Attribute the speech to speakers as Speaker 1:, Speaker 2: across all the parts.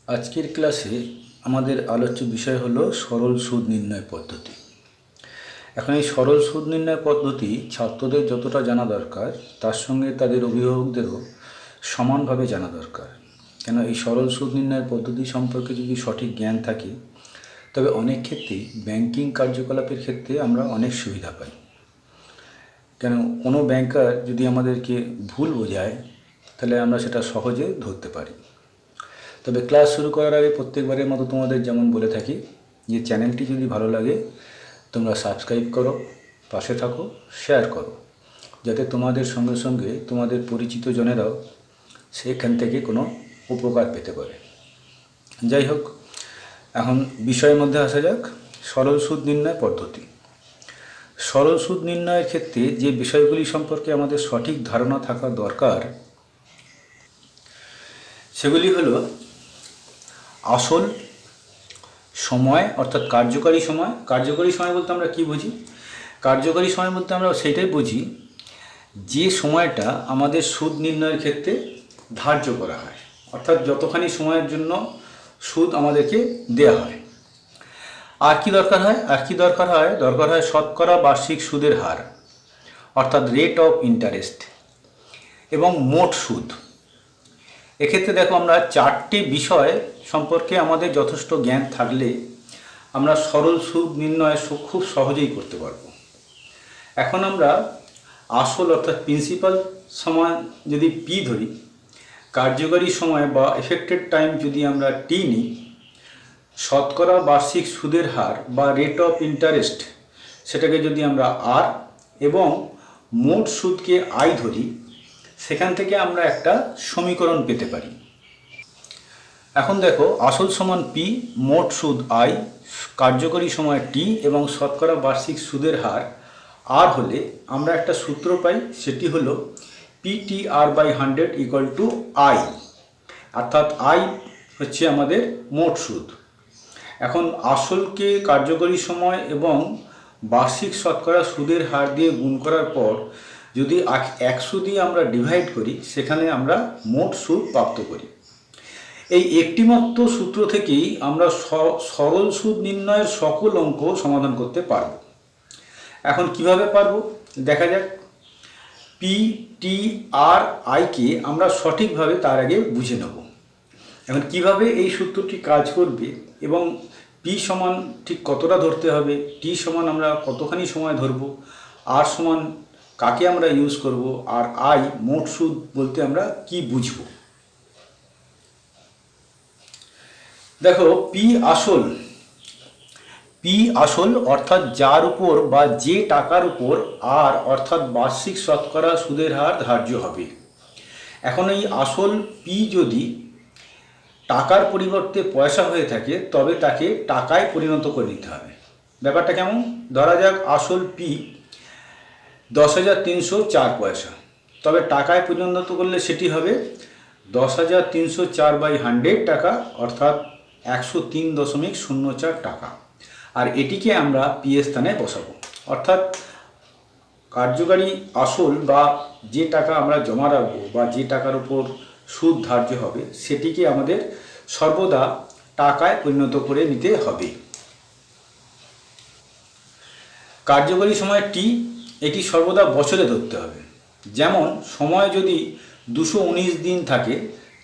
Speaker 1: আজকের ক্লাসে আমাদের আলোচ্য বিষয় হলো সরল সুদ নির্ণয় পদ্ধতি। এখন এই সরল সুদ নির্ণয় পদ্ধতি ছাত্রদের যতটা জানা দরকার তার সঙ্গে তাদের অভিভাবকদেরও সমানভাবে জানা দরকার। কেন এই সরল সুদ নির্ণয় পদ্ধতি সম্পর্কে যদি সঠিক জ্ঞান থাকে তবে অনেক ক্ষেত্রেই ব্যাংকিং কার্যকলাপের ক্ষেত্রে আমরা অনেক সুবিধা পাই। কেন কোনো ব্যাংকার যদি আমাদেরকে ভুল বোঝায় তাহলে আমরা সেটা সহজে ধরতে পারি। তবে ক্লাস শুরু করার আগে প্রত্যেকবারের মতো তোমাদের যেমন বলে থাকি যে চ্যানেলটি যদি ভালো লাগে তোমরা সাবস্ক্রাইব করো, পাশে থাকো, শেয়ার করো, যাতে তোমাদের সঙ্গে সঙ্গে তোমাদের পরিচিত জনেরাও সেখান থেকে কোনো উপকার পেতে পারে। যাই হোক, এখন বিষয়ের মধ্যে আসা যাক। সরল সুদ নির্ণয় পদ্ধতি। সরল সুদ নির্ণয়ের ক্ষেত্রে যে বিষয়গুলি সম্পর্কে আমাদের সঠিক ধারণা থাকা দরকার সেগুলি হলো আসল, সময় অর্থাৎ কার্যকারী সময়। কার্যকারী সময় বলতে আমরা কী বুঝি? কার্যকারী সময় বলতে আমরা সেটাই বুঝি যে সময়টা আমাদের সুদ নির্ণয়ের ক্ষেত্রে ধার্য করা হয়, অর্থাৎ যতখানি সময়ের জন্য সুদ আমাদেরকে দেয়া হয়। আর কি দরকার হয়? দরকার হয় শতকরা বার্ষিক সুদের হার অর্থাৎ রেট অফ ইন্টারেস্ট এবং মোট সুদ। এক্ষেত্রে দেখো, আমরা চারটি বিষয় সম্পর্কে আমাদের যথেষ্ট জ্ঞান থাকলে আমরা সরল সুদ নির্ণয় খুব সহজেই করতে পারবো। এখন আমরা আসল অর্থাৎ প্রিন্সিপাল সময় যদি পি ধরি, কার্যকারী সময় বা এফেক্টেড টাইম যদি আমরা টি নিই, শতকরা বার্ষিক সুদের হার বা রেট অফ ইন্টারেস্ট সেটাকে যদি আমরা আর এবং মোট সুদকে আই ধরি, সেখান থেকে আমরা একটা সমীকরণ পেতে পারি। এখন দেখো, আসল সমান পি, মোট সুদ আই, কার্যকরী সময় টি এবং শতকরা বার্ষিক সুদের হার আর হলে আমরা একটা সূত্র পাই, সেটি হলো PTR/100 ইকুয়াল টু আই, অর্থাৎ আই হচ্ছে আমাদের মোট সুদ। এখন আসলকে কার্যকরী সময় এবং বার্ষিক শতকরা সুদের হার দিয়ে গুণ করার পর যদি 100 দিয়ে আমরা ডিভাইড করি, সেখানে আমরা মোট সুদ প্রাপ্ত করি। এই একটিমাত্র সূত্র থেকেই আমরা সরল সুদ নির্ণয়ের সকল অঙ্ক সমাধান করতে পারব। এখন কিভাবে পারব দেখা যাক। PTR/কে আমরা সঠিকভাবে তার আগে বুঝে নেব। এখন কিভাবে এই সূত্রটি কাজ করবে এবং পি সমান ঠিক কতটা ধরতে হবে, টি সমান আমরা কতখানি সময় ধরব, আর সমান কাকে আমরা ইউজ করব, আর আই মোট সুদ বলতে আমরা কি বুঝব। দেখো, পি আসল অর্থাৎ যার উপর বা যে টাকার উপর আর অর্থাৎ বার্ষিক শতকরা সুদের হার ধার্য হবে। এখন এই আসল পি যদি টাকার পরিবর্তে পয়সা হয়ে থাকে তবে তাকে টাকায় পরিণত করে দিতে হবে। ব্যাপারটা কেমন? ধরা যাক আসল পি 10,304 পয়সা, তবে টাকায় পরিণত করলে সেটি হবে 10,304/100 টাকা, অর্থাৎ 103.04 টাকা। আর এটিকে আমরা পি এর স্থানে বসাবো, অর্থাৎ কার্যকারী আসল বা যে টাকা আমরা জমা রাখবো বা যে টাকার উপর সুদ ধার্য হবে সেটিকে আমাদের সর্বদা টাকায় পরিণত করে নিতে হবে। কার্যকরী সময় টি, এটি সর্বদা বছরে ধরতে হবে। যেমন সময় যদি 219 দিন থাকে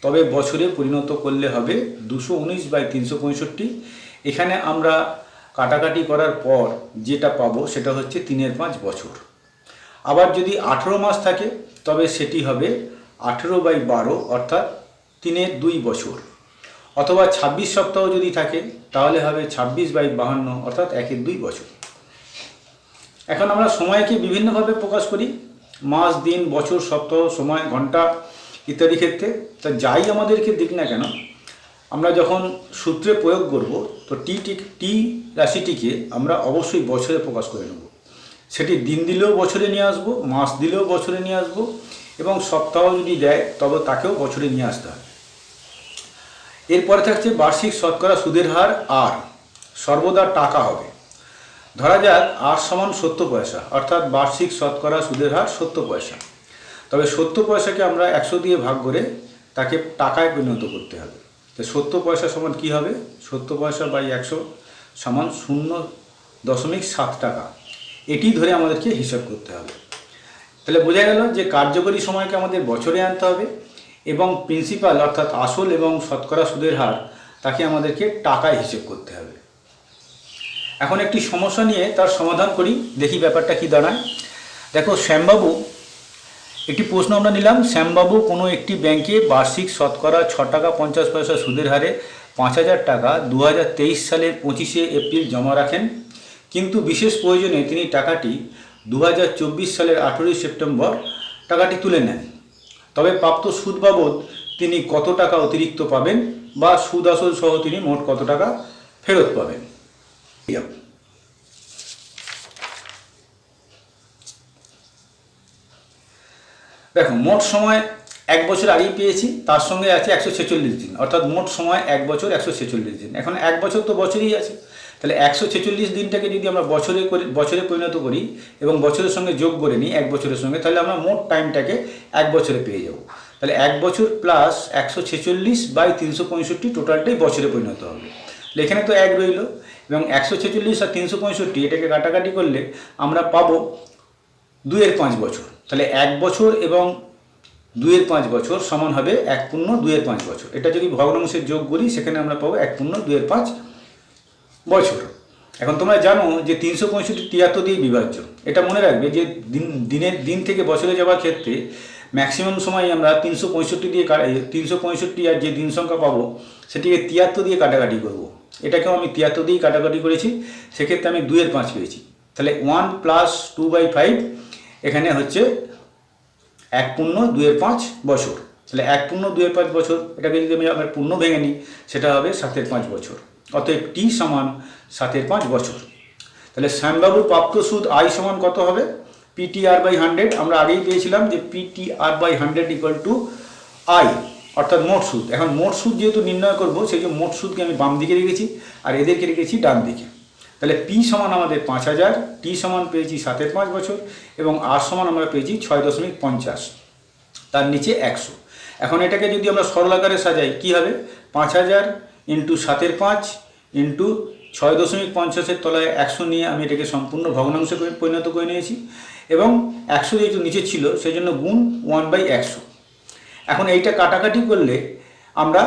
Speaker 1: তবে বছরে পরিণত করলে হবে 219/365। এখানে আমরা কাটাকাটি করার পর যেটা পাবো সেটা হচ্ছে 3/5 বছর। আবার যদি 18 মাস থাকে তবে সেটি হবে 18/12 অর্থাৎ 3/2 বছর। অথবা 26 সপ্তাহ যদি থাকে তাহলে হবে 26/52 অর্থাৎ 1/2 বছর। এখন আমরা সময়কে বিভিন্নভাবে প্রকাশ করি, মাস, দিন, বছর, সপ্তাহ, সময়, ঘন্টা ইত্যাদি ক্ষেত্রে। তা যাই আমাদেরকে দিক না কেন, আমরা যখন সূত্রে প্রয়োগ করব তো টি রাশিটিকে আমরা অবশ্যই বছরে প্রকাশ করে নেব। সেটি দিন দিলেও বছরে নিয়ে আসবো, মাস দিলেও বছরে নিয়ে আসবো, এবং সপ্তাহ যদি দেয় তবে তাকেও বছরে নিয়ে আসতে হবে। এরপরে থাকছে বার্ষিক শতকরা সুদের হার আর, সর্বদা টাকা হবে। ধরা যাক আর সমান 70 পয়সা, অর্থাৎ বার্ষিক শতকরা সুদের হার 70 পয়সা। তবে 70 পয়সাকে আমরা 100 দিয়ে ভাগ করে তাকে টাকায় পরিণত করতে হবে। তো 70 পয়সা সমান কী হবে, 70 পয়সা বাই 100 সমান 0.7 টাকা। এটি ধরে আমাদেরকে হিসাব করতে হবে। তাহলে বোঝা গেল যে কার্যকরী সময়কে আমাদের বছরে আনতে হবে এবং প্রিন্সিপাল অর্থাৎ আসল এবং শতকরা সুদের হার তাকে আমাদেরকে টাকায় হিসেব করতে হবে। এখন একটি সমস্যা নিয়ে তার সমাধান করি, দেখি ব্যাপারটা কি দাঁড়ায়। দেখো, শ্যামবাবু, একটি প্রশ্ন আমরা নিলাম, শ্যামবাবু কোনো একটি ব্যাংকে বার্ষিক শতকরা 6 টাকা 50 পয়সা সুদের হারে 5,000 টাকা 2023 সালের 25শে এপ্রিল জমা রাখেন, কিন্তু বিশেষ প্রয়োজনে তিনি টাকাটি 2024 সালের 18ই সেপ্টেম্বর টাকাটি তুলে নেন। তবে প্রাপ্ত সুদ বাবদ তিনি কত টাকা অতিরিক্ত পাবেন বা সুদ আসল সহ তিনি মোট কত টাকা ফেরত পাবেন? দেখো, মোট সময় 1 বছর আগেই পেয়েছি, তার সঙ্গে আছে 146 দিন, অর্থাৎ মোট সময় 1 বছর 146 দিন। এখন 1 বছর তো বছরই আছে, তাহলে 146 দিনটাকে যদি আমরা বছরে পরিণত করি এবং বছরের সঙ্গে যোগ করে নিই 1 বছরের সঙ্গে, তাহলে আমরা মোট টাইমটাকে 1 বছরে পেয়ে যাব। তাহলে 1 বছর প্লাস 146 বাই 365 টোটালটাই বছরে পরিণত হবে। তাহলে এখানে তো 1 রইল এবং 146 আর 365 এটাকে কাটাকাটি করলে আমরা পাবো 2-5 বছর। তাহলে 1 বছর এবং 2-5 বছর সমান হবে 1.2-5 বছর। এটা যদি ভগ্নাংশের যোগ করি সেখানে আমরা পাবো 1.2-5 বছর। এখন তোমরা জানো যে 365 73 দিয়ে বিভাজ্য। এটা মনে রাখবে যে দিন থেকে বছরে যাওয়ার ক্ষেত্রে ম্যাক্সিমাম সময় আমরা 365 আর যে দিন সংখ্যা পাবো সেটিকে 73 দিয়ে কাটাকাটি করব। এটাকেও আমি 73 দিয়ে কাটাকাটি করেছি, সেক্ষেত্রে আমি 2-5 পেয়েছি। তাহলে 1 + 2/5 এখানে হচ্ছে 1.2-5 বছর। তাহলে 1.2-5 বছর, এটাকে যদি আমি আবার পূর্ণ ভেঙে নিই সেটা হবে 7.5 বছর। অতএব টি সমান 7.5 বছর। তাহলে শ্যামবাবুর প্রাপ্ত সুদ আই সমান কত হবে? PTR/100। আমরা আগেই পেয়েছিলাম যে PTR/100 = আই, অর্থাৎ মোট সুদ। এখন মোট সুদ যেহেতু নির্ণয় করব, সেই জন্য মোট সুদকে আমি বাম দিকে রেখেছি আর এদেরকে রেখেছি ডান দিকে। তাহলে পি সমান আমাদের 5,000, টি সমান পেয়েছি 7.5 বছর এবং আর সমান আমরা পেয়েছি 6.50, তার নিচে 100। এখন এটাকে যদি আমরা সরল আকারে সাজাই কি হবে? 5,000 × 7.5 × 6.50 তলায় 100 নিয়ে আমি এটাকে সম্পূর্ণ ভগ্নাংশে পরিণত করে নিয়েছি এবং 100 যেহেতু নিচে ছিল সেই জন্য গুণ 1/100। এখন এইটা কাটাকাটি করলে আমরা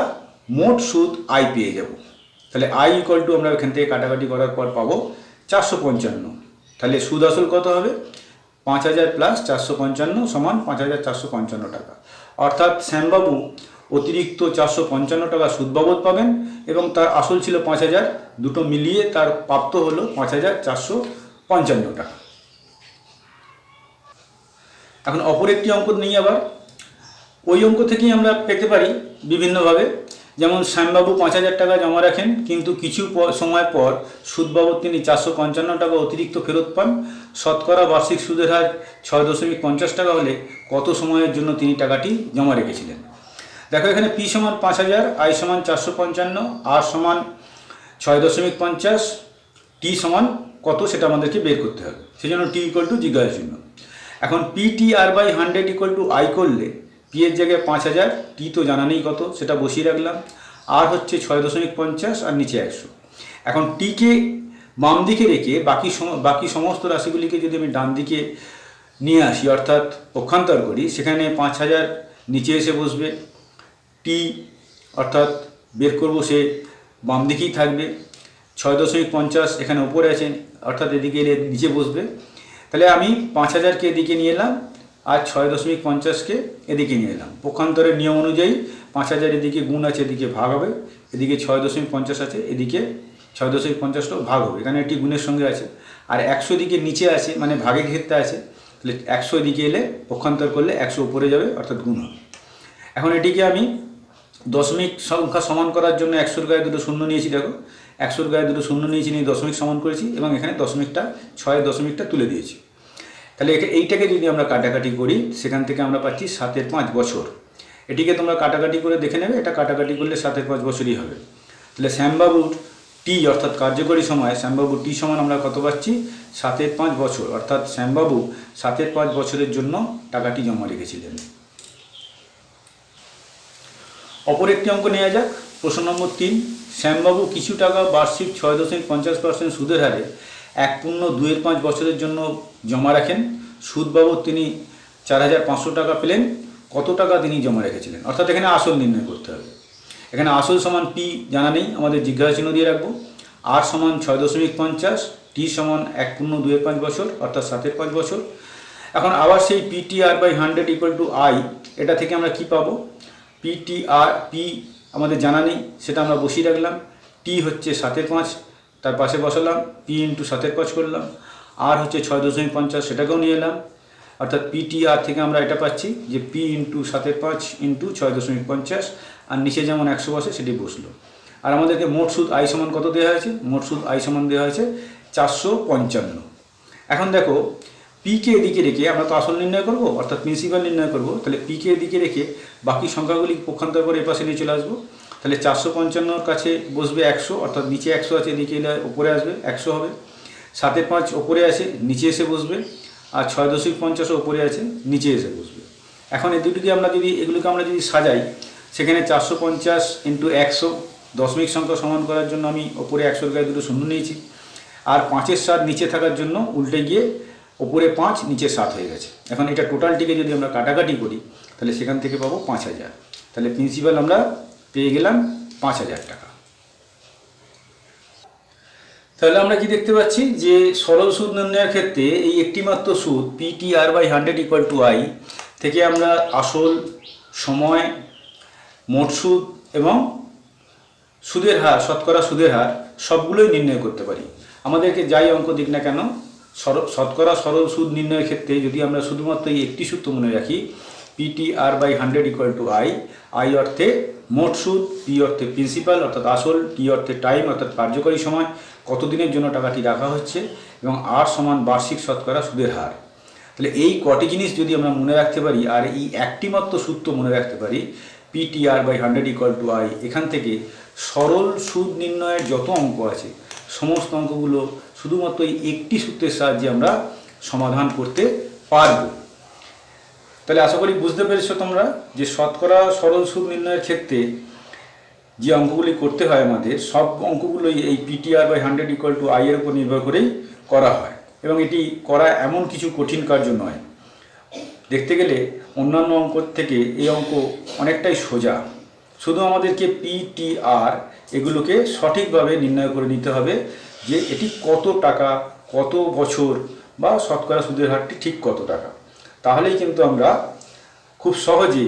Speaker 1: মোট সুদ আই পেয়ে যাব। তাহলে আই = আমরা এখান থেকে কাটাকাটি করার পর পাবো 455। তাহলে সুদ আসল কত হবে? 5,000 + 455 সমান 5,455 টাকা। অর্থাৎ শ্যামবাবু অতিরিক্ত 455 টাকা সুদ বাবদ পাবেন এবং তার আসল ছিল 5,000, দুটো মিলিয়ে তার প্রাপ্ত হলো 5,455 টাকা। এখন অপর একটি অঙ্ক নিই আবার। ওই অঙ্ক থেকেই আমরা পেতে পারি বিভিন্নভাবে। যেমন শ্যামবাবু 5,000 টাকা জমা রাখেন, কিন্তু কিছু সময় পর সুদ বাবদ তিনি 455 টাকা অতিরিক্ত ফেরত পান। শতকরা বার্ষিক সুদের হার 6.50 টাকা হলে কত সময়ের জন্য তিনি টাকাটি জমা রেখেছিলেন? দেখো, এখানে পি সমান 5,000, আই সমান 455, আর সমান 6.50, টি সমান কত সেটা আমাদেরকে বের করতে হবে। সেই জন্য টি = জিজ্ঞাসা চিহ্ন। এখন PTR/100 = আই করলে পি এর জায়গায় 5,000, টি তো জানা নেই কত, সেটা বসিয়ে রাখলাম, আর হচ্ছে 6.50 আর নিচে 100। এখন টিকে বাম দিকে রেখে বাকি সমস্ত রাশিগুলিকে যদি আমি ডান দিকে নিয়ে আসি অর্থাৎ পক্ষান্তর করি, সেখানে 5,000 নিচে এসে বসবে, টি অর্থাৎ বের করব সে বাম দিকেই থাকবে, 6.50 এখানে উপরে আছে অর্থাৎ এদিকে এলে নিচে বসবে। তাহলে আমি 5,000কে এদিকে নিয়ে এলাম আর 6.50কে এদিকে নিয়ে এলাম। পক্ষান্তরের নিয়ম অনুযায়ী 5,000 এদিকে গুণ আছে, এদিকে ভাগ হবে, এদিকে 6.50 আছে, এদিকে 6.50টাও ভাগ হবে, এখানে একটি গুণের সঙ্গে আছে, আর 100 দিকে নিচে আছে মানে ভাগের ক্ষেত্রে আছে। তাহলে 100 এদিকে এলে পক্ষান্তর করলে 100 উপরে যাবে অর্থাৎ গুণ হবে। এখন এটিকে আমি দশমিক সংখ্যা সমান করার জন্য 100-র গায়ে দুটো শূন্য নিয়েছি। দেখো, 100-র গায়ে দুটো শূন্য নিয়েছি, নিয়ে দশমিক সমান করেছি এবং এখানে দশমিকটা 6-এর দশমিকটা তুলে দিয়েছি। তাহলে এইটাকে যদি আমরা কাটাকাটি করি সেখান থেকে আমরা পাচ্ছি 7.5 বছর। এটিকে তোমরা কাটাকাটি করে দেখে নেবে, এটা কাটাকাটি করলে 7.5 বছরই হবে। তাহলে শ্যামবাবুর টি অর্থাৎ কার্যকরী সময় শ্যামবাবুর টি সমান আমরা কত পাচ্ছি? 7.5 বছর। অর্থাৎ শ্যামবাবু 7.5 বছরের জন্য টাকাটি জমা রেখেছিলেন। অপর একটি অঙ্ক নেওয়া যাক। প্রশ্ন নম্বর 3, শ্যামবাবু কিছু টাকা বার্ষিক 6.50% সুদের হারে 1.25 বছরের জন্য জমা রাখেন। সুদ বাবদ তিনি 4,500 টাকা পেলেন। কত টাকা তিনি জমা রেখেছিলেন? অর্থাৎ এখানে আসল নির্ণয় করতে হবে। এখানে আসল সমান পি জানা নেই, আমাদের জিজ্ঞাসা চিহ্ন দিয়ে রাখবো। আর সমান 6.50, টি সমান 1.25 বছর অর্থাৎ 7.5 বছর। এখন আবার সেই PTR/100 = I, এটা থেকে আমরা কি পাবো? PTR পি আমাদের জানা নেই, সেটা আমরা বসিয়ে রাখলাম। টি হচ্ছে 7.5, তার পাশে বসালাম, পি ইন্টু 7.5 করলাম। আর হচ্ছে 6.50, সেটাকেও নিয়ে এলাম। অর্থাৎ PTR থেকে আমরা এটা পাচ্ছি যে পি ইন্টু 7.5 ইন্টু 6.50, আর নিচে যেমন 100 বসে সেটি বসলো। আর আমাদেরকে মোট সুদ আই সমান কত দেওয়া হয়েছে? মোট সুদ আই সমান দেওয়া হয়েছে 455। এখন দেখো, পিকে এদিকে রেখে আমরা তো আসল নির্ণয় করব, অর্থাৎ প্রিন্সিপাল নির্ণয় করব। তাহলে পিকে এদিকে রেখে বাকি সংখ্যাগুলি পক্ষান্তর করে এপাশে নিয়ে চলে আসবো। তাহলে 455-র কাছে বসবে 100, অর্থাৎ নিচে 100 আছে, এদিকে এলে উপরে আসবে 100 হবে। 7.5 ওপরে আছে, নিচে এসে বসবে। আর 6.50 ওপরে আছে, নিচে এসে বসবে। এখন এই দুটিকে আমরা যদি এগুলোকে আমরা যদি সাজাই, সেখানে 450 ইন্টু 100 দশমিক সংখ্যা সমান করার জন্য আমি ওপরে 100-র গায়ে দুটো শূন্য নিয়েছি। আর 5-এর 7 নিচে থাকার জন্য উল্টে গিয়ে ওপরে 5 নিচে 7 হয়ে গেছে। এখন এটা টোটালটিকে যদি আমরা কাটাকাটি করি, তাহলে সেখান থেকে পাবো 5,000। তাহলে প্রিন্সিপাল আমরা পেয়ে গেলাম 5,000 টাকা। তাহলে আমরা কি দেখতে পাচ্ছি যে সরল সুদ নির্ণয়ের ক্ষেত্রে এই একটিমাত্র সুদ PTR/100 = I থেকে আমরা আসল, সময়, মোট সুদ এবং সুদের হার, শতকরা সুদের হার সবগুলোই নির্ণয় করতে পারি। আমাদেরকে যাই অঙ্ক দিক না কেন, শতকরা সরল সুদ নির্ণয়ের ক্ষেত্রে যদি আমরা শুধুমাত্র এই একটি সূত্র মনে রাখি, PTR/100 = I, I অর্থে মোট সুদ, পি অর্থে প্রিন্সিপাল অর্থাৎ আসল, টি অর্থে টাইম অর্থাৎ কার্যকরী সময়, কতদিনের জন্য টাকাটি রাখা হচ্ছে, এবং আর সমান বার্ষিক শতকরা সুদের হার। তাহলে এই কটি জিনিস যদি আমরা মনে রাখতে পারি আর এই একটি মাত্র সূত্র মনে রাখতে পারি, PTR/100 = I, এখান থেকে সরল সুদ নির্ণয়ের যত অঙ্ক আছে সমস্ত অঙ্কগুলো শুধুমাত্র এই একটি সূত্রের সাহায্যে আমরা সমাধান করতে পারবো। তাহলে আশা করি বুঝতে পেরেছো তোমরা যে শতকরা সরল সুদ নির্ণয়ের ক্ষেত্রে যে অঙ্কগুলি করতে হয় আমাদের, সব অঙ্কগুলোই এই PTR/100 = I এর উপর নির্ভর করেই করা হয়। এবং এটি করা এমন কিছু কঠিন কার্য নয়। দেখতে গেলে অন্যান্য অঙ্ক থেকে এই অঙ্ক অনেকটাই সোজা। শুধু আমাদেরকে PTR এগুলোকে সঠিকভাবে নির্ণয় করে নিতে হবে যে এটি কত টাকা, কত বছর, বা শতকরা সুদের হারটি ঠিক কত টাকা। তাহলেই কিন্তু আমরা খুব সহজে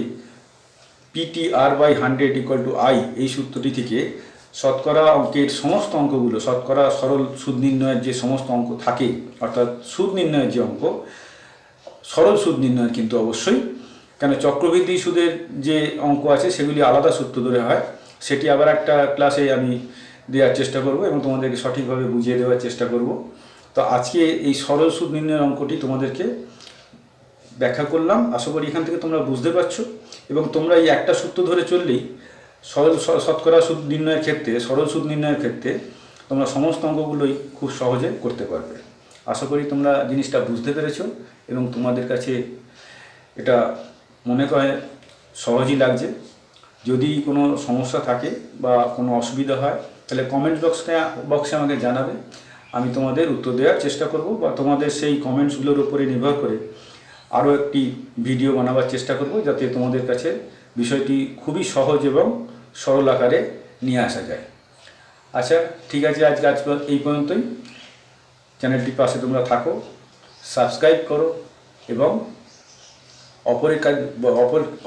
Speaker 1: PTR/100 = I এই সূত্রটি থেকে শতকরা অঙ্কের সমস্ত অঙ্কগুলো, শতকরা সরল সুদ নির্ণয়ের যে সমস্ত অঙ্ক থাকে, অর্থাৎ সুদ নির্ণয়ের যে অঙ্ক, সরল সুদ নির্ণয়ের কিন্তু অবশ্যই, কেন চক্রবৃদ্ধি সুদের যে অঙ্ক আছে সেগুলি আলাদা সূত্র ধরে হয়, সেটি আবার একটা ক্লাসে আমি দেওয়ার চেষ্টা করব এবং তোমাদেরকে সঠিকভাবে বুঝিয়ে দেওয়ার চেষ্টা করব। তো আজকে এই সরল সুদ নির্ণয়ের অঙ্কটি তোমাদেরকে ব্যাখ্যা করলাম। আশা করি এখান থেকে তোমরা বুঝতে পারছো এবং তোমরা এই একটা সূত্র ধরে চললেই শতকরা সুদ নির্ণয়ের ক্ষেত্রে, সরল সুদ নির্ণয়ের ক্ষেত্রে তোমরা সমস্ত অঙ্কগুলোই খুব সহজে করতে পারবে। আশা করি তোমরা জিনিসটা বুঝতে পেরেছো এবং তোমাদের কাছে এটা মনে করে সহজই লাগছে। যদি কোনো সমস্যা থাকে বা কোনো অসুবিধা হয় তাহলে কমেন্ট বক্সে আমাকে জানাবে, আমি তোমাদের উত্তর দেওয়ার চেষ্টা করব, বা তোমাদের সেই কমেন্টসগুলোর উপরে নির্ভর করে আরও একটি ভিডিও বানাবার চেষ্টা করব, যাতে তোমাদের কাছে বিষয়টি খুবই সহজ এবং সরল আকারে নিয়ে আসা যায়। আচ্ছা, ঠিক আছে, আজ এই পর্যন্তই। চ্যানেলটির পাশে তোমরা থাকো, সাবস্ক্রাইব করো এবং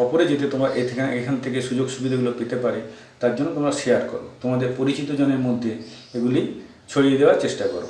Speaker 1: অপরে যেতে তোমার এখান থেকে সুযোগ সুবিধাগুলো পেতে পারে তার জন্য তোমরা শেয়ার করো, তোমাদের পরিচিত জনের মধ্যে এগুলি ছড়িয়ে দেওয়ার চেষ্টা করো।